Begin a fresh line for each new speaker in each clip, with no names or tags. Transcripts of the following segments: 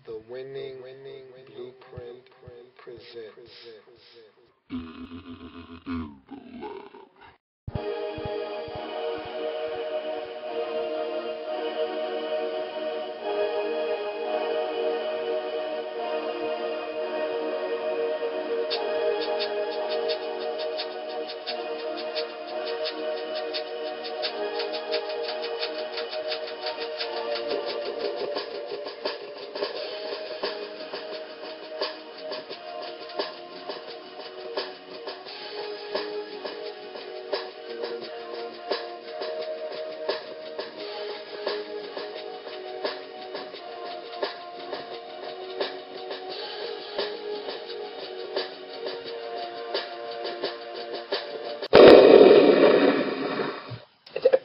The winning blueprint presents.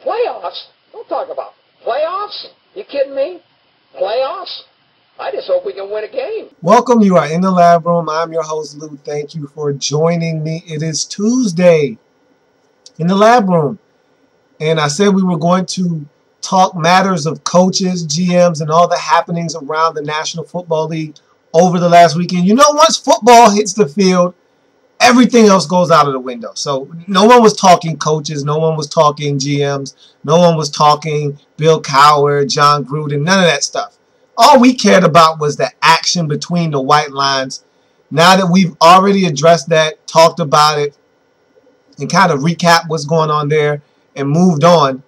Playoffs? Don't talk about playoffs. You kidding me? Playoffs? I just hope we can win a game.
Welcome. You are in the lab room. I'm your host, Lou. Thank you for joining me. It is Tuesday in the lab room. And I said we were going to talk matters of coaches, GMs, and all the happenings around the National Football League over the last weekend. You know, once football hits the field, everything else goes out of the window. So no one was talking coaches. No one was talking GMs. No one was talking Bill Cowher, John Gruden, none of that stuff. All we cared about was the action between the white lines. Now that we've already addressed that, talked about it, and kind of recap what's going on there and moved on,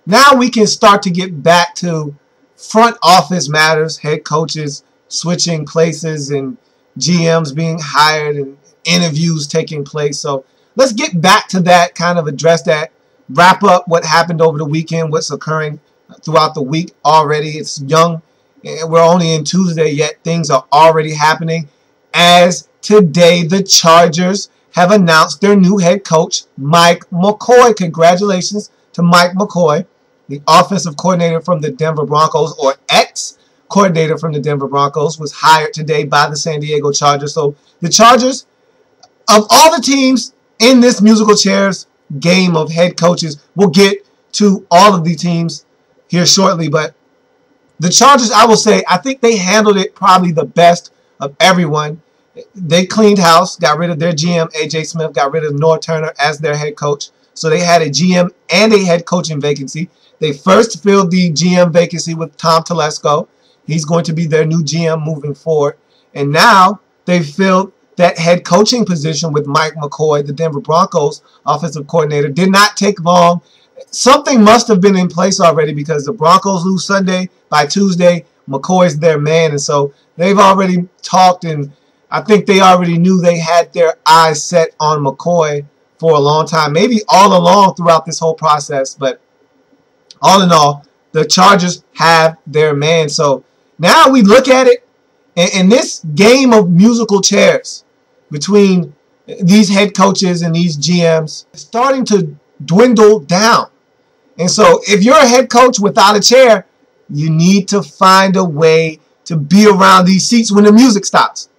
now we can start to get back to front office matters, head coaches switching places and GMs being hired and interviews taking place. So let's get back to that, kind of address that, wrap up what happened over the weekend, what's occurring throughout the week already. It's young. We're only in Tuesday, yet things are already happening. As today, the Chargers have announced their new head coach, Mike McCoy. Congratulations to Mike McCoy, the offensive coordinator from the Denver Broncos, or ex-coordinator from the Denver Broncos, was hired today by the San Diego Chargers. So the Chargers, of all the teams in this musical chairs game of head coaches, we'll get to all of the teams here shortly, but the Chargers, I will say, I think they handled it probably the best of everyone. They cleaned house, got rid of their GM, A.J. Smith, got rid of North Turner as their head coach. So they had a GM and a head coaching vacancy. They first filled the GM vacancy with Tom Telesco. He's going to be their new GM moving forward. And now they've filled that head coaching position with Mike McCoy, the Denver Broncos offensive coordinator. Did not take long. Something must have been in place already because the Broncos lose Sunday. By Tuesday, McCoy's their man. And so they've already talked, and I think they already knew they had their eyes set on McCoy for a long time, maybe all along throughout this whole process. But all in all, the Chargers have their man. So now we look at it, and this game of musical chairs between these head coaches and these GMs is starting to dwindle down. And so if you're a head coach without a chair, you need to find a way to be around these seats when the music stops.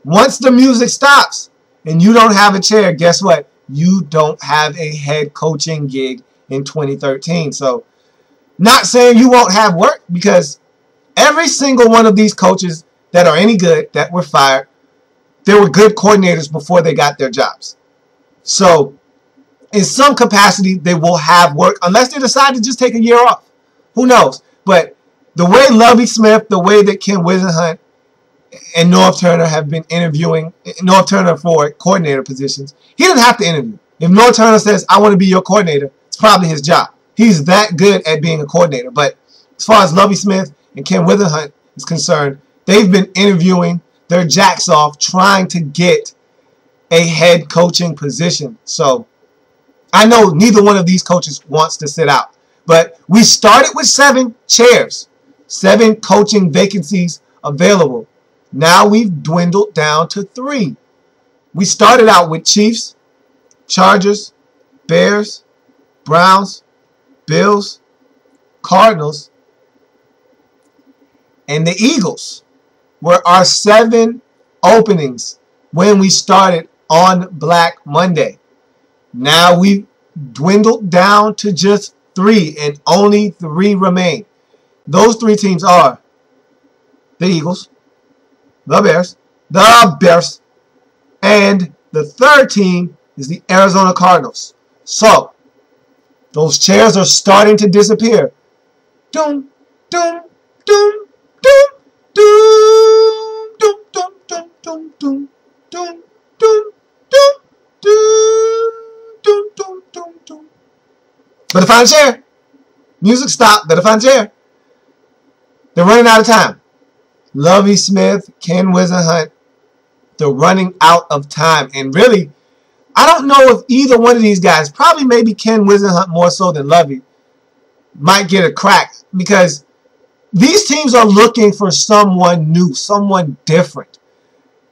Once the music stops and you don't have a chair, guess what? You don't have a head coaching gig in 2013. So not saying you won't have work, because every single one of these coaches that are any good that were fired, they were good coordinators before they got their jobs. So in some capacity, they will have work unless they decide to just take a year off. Who knows? But the way Lovie Smith, the way that Ken Whisenhunt and North Turner have been interviewing North Turner for coordinator positions, he doesn't have to interview. If North Turner says, I want to be your coordinator, it's probably his job. He's that good at being a coordinator. But as far as Lovie Smith and Ken Whisenhunt is concerned, they've been interviewing their jacks off trying to get a head coaching position. So I know neither one of these coaches wants to sit out. But we started with 7 chairs, 7 coaching vacancies available. Now we've dwindled down to 3. We started out with Chiefs, Chargers, Bears, Browns, Bills, Cardinals, and the Eagles were our 7 openings when we started on Black Monday. Now we've dwindled down to just 3, and only 3 remain. Those 3 teams are the Eagles, The Bears. The Bears. And the third team is the Arizona Cardinals. So, those chairs are starting to disappear. Doom, doom, doom, doom, doom, doom, doom, doom, doom, doom, doom, doom, doom, doom, doom, doom, doom. Better find a chair. Music stop. Better find a chair. They're running out of time. Lovie Smith, Ken Wisenhunt, they're running out of time. And really, I don't know if either one of these guys, probably maybe Ken Wisenhunt more so than Lovie, might get a crack, because these teams are looking for someone new, someone different.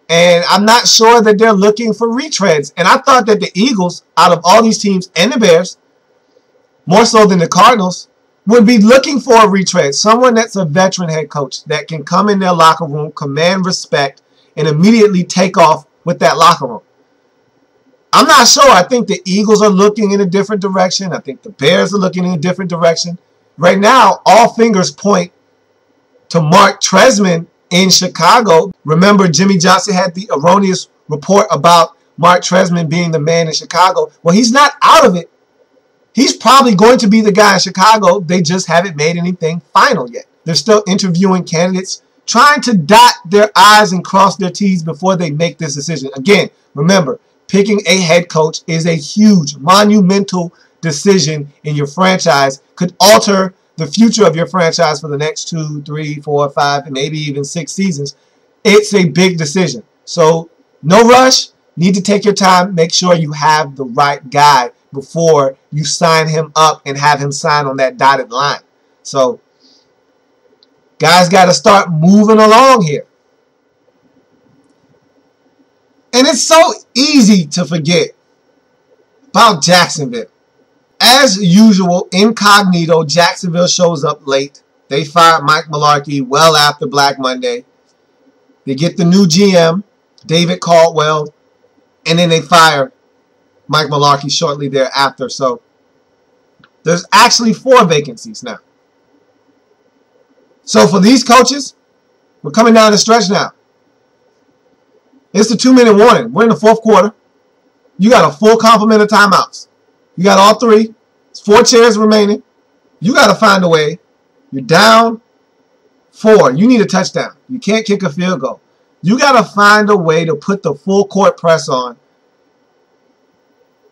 And I'm not sure that they're looking for retreads. And I thought that the Eagles, out of all these teams, and the Bears, more so than the Cardinals, would be looking for a retread. Someone that's a veteran head coach that can come in their locker room, command respect, and immediately take off with that locker room. I'm not sure. I think the Eagles are looking in a different direction. I think the Bears are looking in a different direction. Right now, all fingers point to Mark Tresman in Chicago. Remember, Jimmy Johnson had the erroneous report about Mark Tresman being the man in Chicago. Well, he's not out of it. He's probably going to be the guy in Chicago. They just haven't made anything final yet. They're still interviewing candidates, trying to dot their I's and cross their T's before they make this decision. Again, remember, picking a head coach is a huge, monumental decision in your franchise. Could alter the future of your franchise for the next 2, 3, 4, 5, and maybe even 6 seasons. It's a big decision. So no rush. Need to take your time. Make sure you have the right guy before you sign him up and have him sign on that dotted line. So guys got to start moving along here. And it's so easy to forget about Jacksonville. As usual, incognito, Jacksonville shows up late. They fired Mike Mularkey well after Black Monday. They get the new GM, David Caldwell, and then they fire Mike Mularkey shortly thereafter. So there's actually 4 vacancies now. So for these coaches, we're coming down the stretch now. It's the 2-minute warning. We're in the 4th quarter. You got a full complement of timeouts. You got all 3. It's 4 chairs remaining. You got to find a way. You're down 4. You need a touchdown. You can't kick a field goal. You got to find a way to put the full court press on.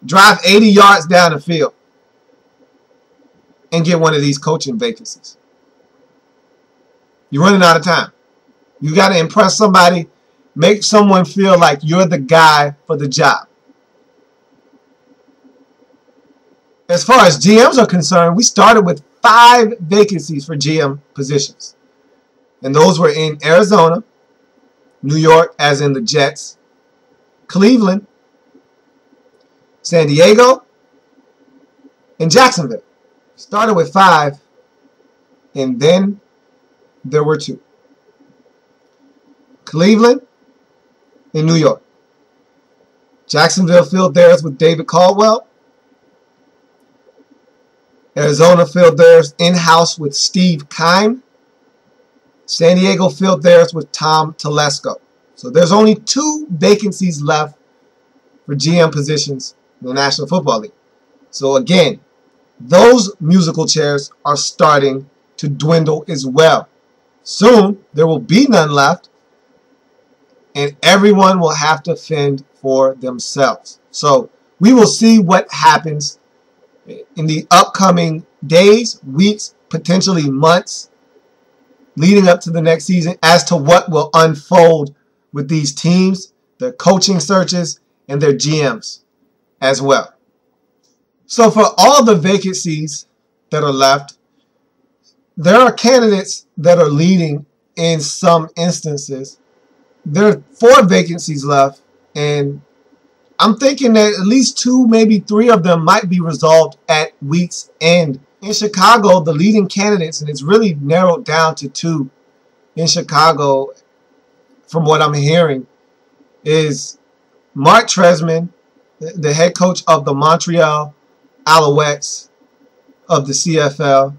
Drive 80 yards down the field and get one of these coaching vacancies. You're running out of time. You got to impress somebody. Make someone feel like you're the guy for the job. As far as GMs are concerned, we started with 5 vacancies for GM positions. And those were in Arizona, New York, as in the Jets, Cleveland, San Diego, and Jacksonville. Started with 5, and then there were 2. Cleveland and New York. Jacksonville filled theirs with David Caldwell. Arizona filled theirs in-house with Steve Keim. San Diego filled theirs with Tom Telesco. So there's only 2 vacancies left for GM positions in the National Football League. So again, those musical chairs are starting to dwindle as well. Soon, there will be none left, and everyone will have to fend for themselves. So we will see what happens in the upcoming days, weeks, potentially months, leading up to the next season as to what will unfold with these teams, their coaching searches, and their GMs as well. So for all the vacancies that are left, there are candidates that are leading in some instances. There are 4 vacancies left, and I'm thinking that at least 2, maybe 3 of them might be resolved at week's end. In Chicago, the leading candidates, and it's really narrowed down to 2 in Chicago, from what I'm hearing, is Mark Tresman, the head coach of the Montreal Alouettes of the CFL.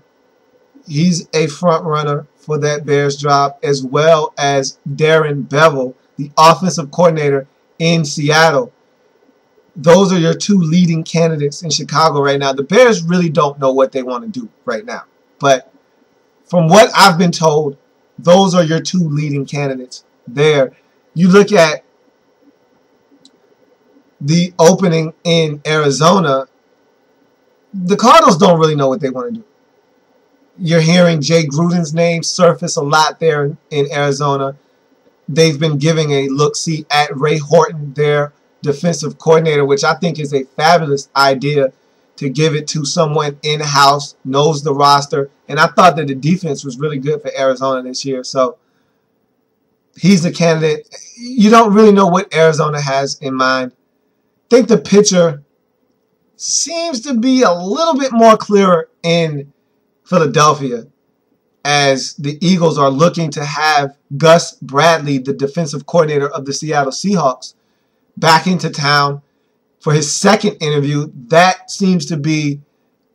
He's a front runner for that Bears job, as well as Darren Bevel, the offensive coordinator in Seattle. Those are your two leading candidates in Chicago right now. The Bears really don't know what they want to do right now. But from what I've been told, those are your two leading candidates there. You look at the opening in Arizona, the Cardinals don't really know what they want to do. You're hearing Jay Gruden's name surface a lot there in Arizona. They've been giving a look-see at Ray Horton, their defensive coordinator, which I think is a fabulous idea to give it to someone in-house, knows the roster. And I thought that the defense was really good for Arizona this year. So he's a candidate. You don't really know what Arizona has in mind. I think the picture seems to be a little bit more clearer in Philadelphia, as the Eagles are looking to have Gus Bradley, the defensive coordinator of the Seattle Seahawks, back into town for his second interview. That seems to be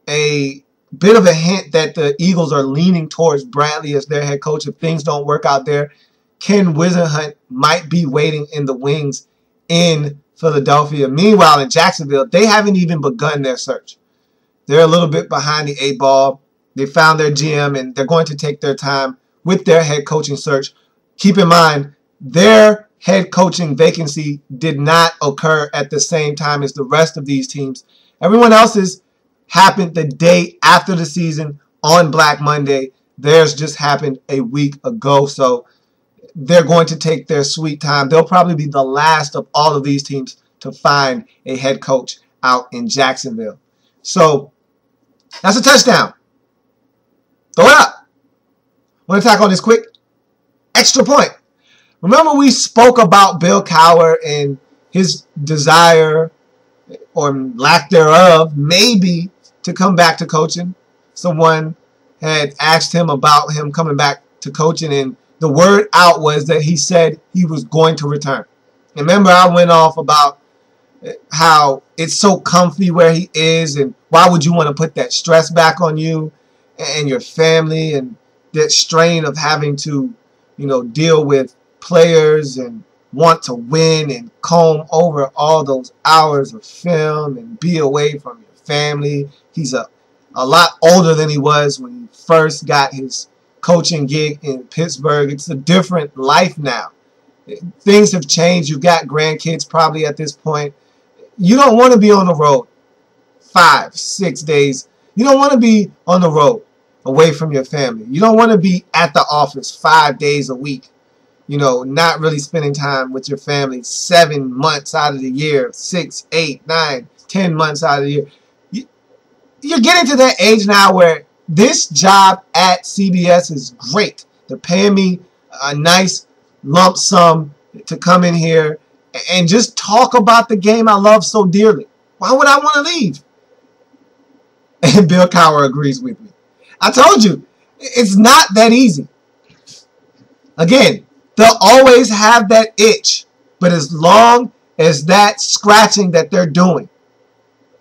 a bit of a hint that the Eagles are leaning towards Bradley as their head coach. If things don't work out there, Ken Wisenhunt might be waiting in the wings in Philadelphia. Meanwhile, in Jacksonville, they haven't even begun their search. They're a little bit behind the eight ball. They found their GM, and they're going to take their time with their head coaching search. Keep in mind, their head coaching vacancy did not occur at the same time as the rest of these teams. Everyone else's happened the day after the season on Black Monday. Theirs just happened a week ago, so they're going to take their sweet time. They'll probably be the last of all of these teams to find a head coach out in Jacksonville. So that's a touchdown. Throw it up. Want to tackle on this quick extra point. Remember we spoke about Bill Cowher and his desire or lack thereof maybe to come back to coaching. Someone had asked him about him coming back to coaching, and the word out was that he said he was going to return. And remember, I went off about how it's so comfy where he is, and why would you want to put that stress back on you and your family, and that strain of having to, deal with players and want to win and comb over all those hours of film and be away from your family. He's a lot older than he was when he first got his coaching gig in Pittsburgh. It's a different life now. Things have changed. You've got grandkids probably at this point. You don't want to be on the road 5-6 days. You don't want to be on the road away from your family. You don't want to be at the office 5 days a week, not really spending time with your family 7 months out of the year, 6, 8, 9, 10 months out of the year. You're getting to that age now where this job at CBS is great. They're paying me a nice lump sum to come in here and just talk about the game I love so dearly. Why would I want to leave? And Bill Cowher agrees with me. I told you, it's not that easy. Again, they'll always have that itch, but as long as that scratching that they're doing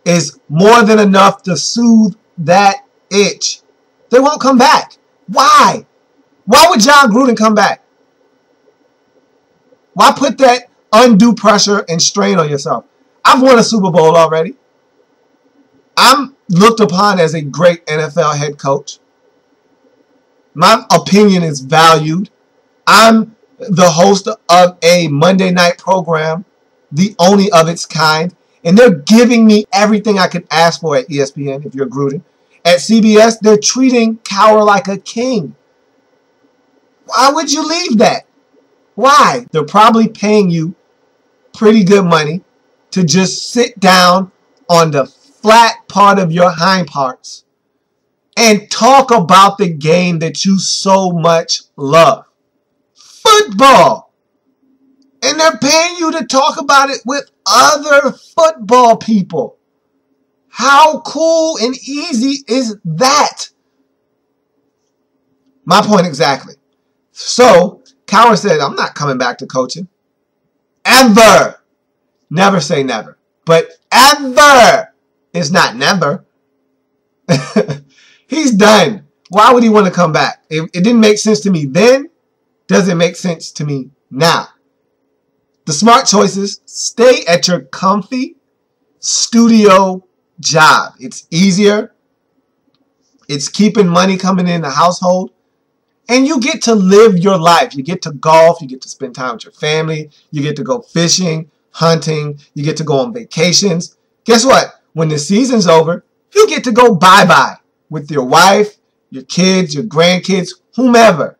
is more than enough to soothe that itch, they won't come back. Why? Why would John Gruden come back? Why put that undue pressure and strain on yourself? I've won a Super Bowl already. I'm looked upon as a great NFL head coach. My opinion is valued. I'm the host of a Monday night program, the only of its kind, and they're giving me everything I could ask for at ESPN, if you're Gruden. At CBS, they're treating Cowher like a king. Why would you leave that? Why? They're probably paying you pretty good money to just sit down on the flat part of your hind parts and talk about the game that you so much love. Football. And they're paying you to talk about it with other football people. How cool and easy is that? My point exactly. So, Cowher said, I'm not coming back to coaching. Ever. Never say never. But ever is not never. He's done Why would he want to come back? It didn't make sense to me then. Doesn't make sense to me now. The smart choices: stay at your comfy studio job. It's easier. It's keeping money coming in the household. And you get to live your life. You get to golf. You get to spend time with your family. You get to go fishing, hunting. You get to go on vacations. Guess what? When the season's over, you get to go bye-bye with your wife, your kids, your grandkids, whomever.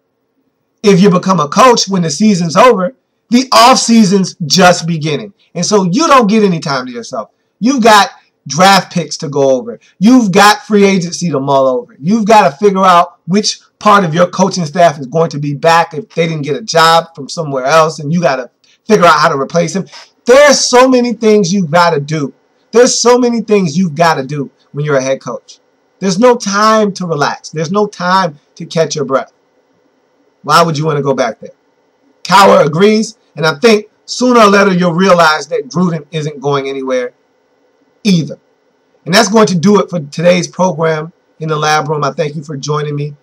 If you become a coach when the season's over, the off-season's just beginning. And so you don't get any time to yourself. You've got draft picks to go over. You've got free agency to mull over. You've got to figure out which part of your coaching staff is going to be back if they didn't get a job from somewhere else, and you got to figure out how to replace him. There's so many things you've got to do. There's so many things you've got to do when you're a head coach. There's no time to relax. There's no time to catch your breath. Why would you want to go back there? Cowher agrees, and I think sooner or later you'll realize that Gruden isn't going anywhere either. And that's going to do it for today's program in the lab room. I thank you for joining me.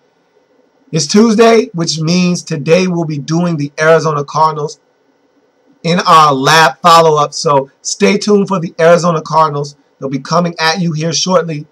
It's Tuesday, which means today we'll be doing the Arizona Cardinals in our lab follow-up. So stay tuned for the Arizona Cardinals. They'll be coming at you here shortly,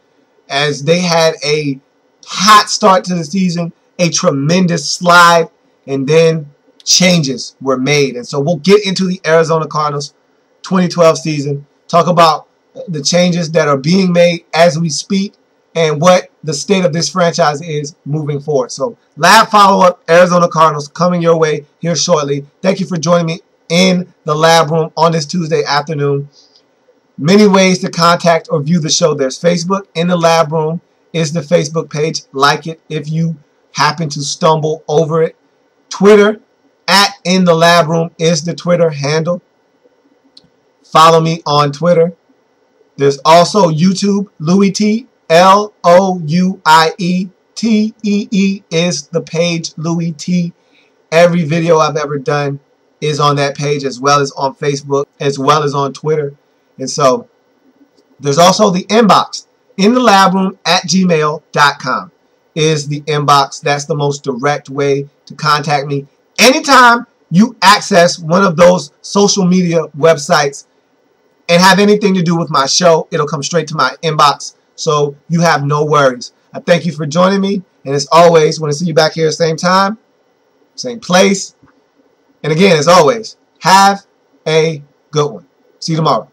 as they had a hot start to the season, a tremendous slide, and then changes were made. And so we'll get into the Arizona Cardinals 2012 season, talk about the changes that are being made as we speak, and what the state of this franchise is moving forward. So lab follow-up, Arizona Cardinals, coming your way here shortly. Thank you for joining me in the lab room on this Tuesday afternoon. Many ways to contact or view the show. There's Facebook. In the lab room is the Facebook page. Like it if you happen to stumble over it. Twitter, @in the lab room, is the Twitter handle. Follow me on Twitter. There's also YouTube, Louie T, LOUIETEE is the page, Louie T. Every video I've ever done is on that page, as well as on Facebook, as well as on Twitter. And so there's also the inbox, in the lab room @gmail.com is the inbox. That's the most direct way to contact me. Anytime you access one of those social media websites and have anything to do with my show, it'll come straight to my inbox, so you have no worries. I thank you for joining me, and as always, want to see you back here same time, same place. And again, as always, have a good one. See you tomorrow.